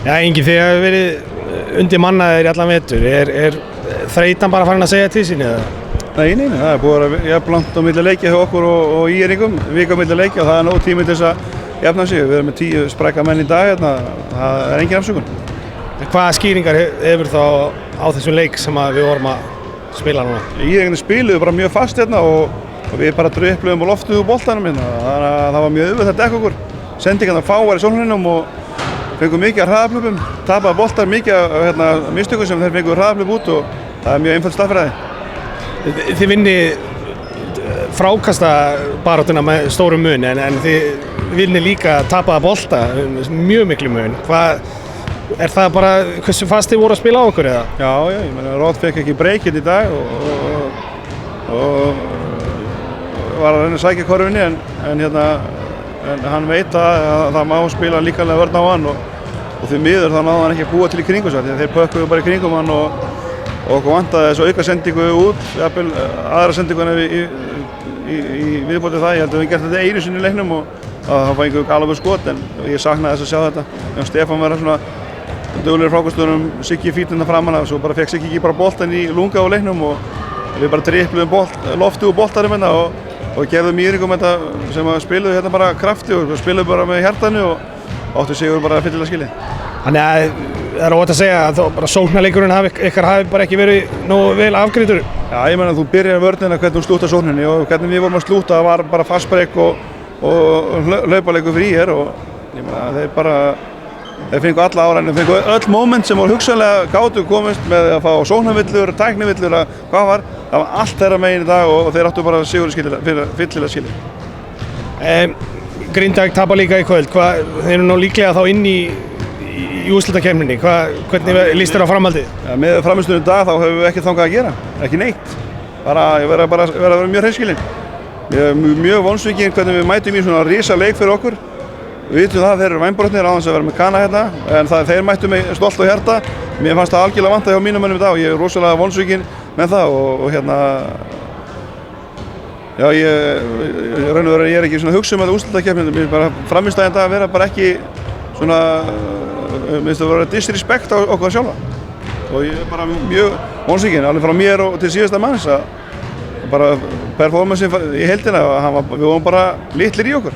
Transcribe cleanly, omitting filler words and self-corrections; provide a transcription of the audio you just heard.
Já, Ingi, þið hefur verið undir mannaðir í allan vetur. Er þreytan bara farin að segja til sín eða? Nei, það er búið að vera jafnlangt á milli leikja hjá okkur og íringum, vika á milli leikja og það er nóg tími til þess að jafna sig. Við erum með 10 sprækka menn í dag hérna, það er engin afsökun. Hvaða skýringar hefur þá á þessum leik sem við vorum að spila núna? Íringarnir spiluðu bara mjög fast hérna og við bara dröfluðum og loftuðu úr boltanum hérna. Þannig að það var mjög auðvelt að dekka okkur. Sendingarnar fáar í sókninum og fengum mikið af hraðaflöpum, tapaði boltar mikið af mistökum sem þeir fengu hraðaflöp út og það er mjög einföld staðfræði. Þið vinnið frákastabaráttuna með stórum mun en þið vinnið líka tapaða bolta mjög miklu mun. Er það bara hversu fast þið voru að spila á okkur eða? Já, ég meina Róð fekk ekki breykinn í dag og var að reyna að sækja korfinni en hann veit að það má spila líkanlega vörn á hann og því miður þá náði hann ekki að búa til í kringum sig þeir pökkuðu bara í kringum hann og okkur vantaði þessu auka sendingu út, jafnvel aðra sendinguna í viðbótið það. Ég held að við gert þetta einu sinni í leiknum og það fengið alveg skot en ég saknaði þess að sjá þetta. Ef Stefán verið svona duglegir frákastöðunum, Siggi fítinn það framan af, svo bara fekk Siggi ekki bara boltan í lunga á leiknum og við bara dribluðum loftu úr boltarum hérna og gerðum íringum þetta sem að spiluðu hérna bara krafti og spiluðu bara með hjartanu og áttu sigur bara fyllilega skilið. Þannig að það er óvægt að segja að bara sóknarleikurinn ykkar hafi bara ekki verið nógu vel afgreiddur. Já, ég meina þú byrjar vörnina hvernig þú slúttar sókninni og hvernig við vorum að slúta var bara fastbreik og hlaupaleikur fyrir hér og ég meina þeir fengu alla áræðinu, þeir fengu öll moment sem voru hugsanlega gátu komist með að fá sóknarvillur, tæknivillur, hvað var. Það var allt þeirra megin í dag og þeir áttu bara sigur fyllilega skilið. Grindavík tapar líka í kvöld, þeir eru nú líklega þá inn í úrslitakeppninni, hvernig líst þér á framhaldið? Ja, með framistöðunum í dag þá hefur við ekkert þangað að gera, ekki neitt. Ég verð að vera mjög hreinskilinn. Ég er mjög vonsvikinn hvernig við mætum í svona risa leik fyrir okkur. Við vitum það að þeir eru vænbrotnir á þess að vera með kana hérna, en þeir mættu mig stolt og hjarta. Mér fannst það algjörlega vanta hjá mínum mönnum í dag og ég er rosalega vonsvikinn með það og já, ég er ekki svona að hugsa um þetta úrslitakeppni. Mér bara framistæðan það að vera bara ekki svona mér finnst það að vera disrespekt á okkur sjálfa og ég er bara mjög vonsvikinn alveg frá mér og til síðasta manns að bara performancein í heildina við vorum bara litlir í okkur.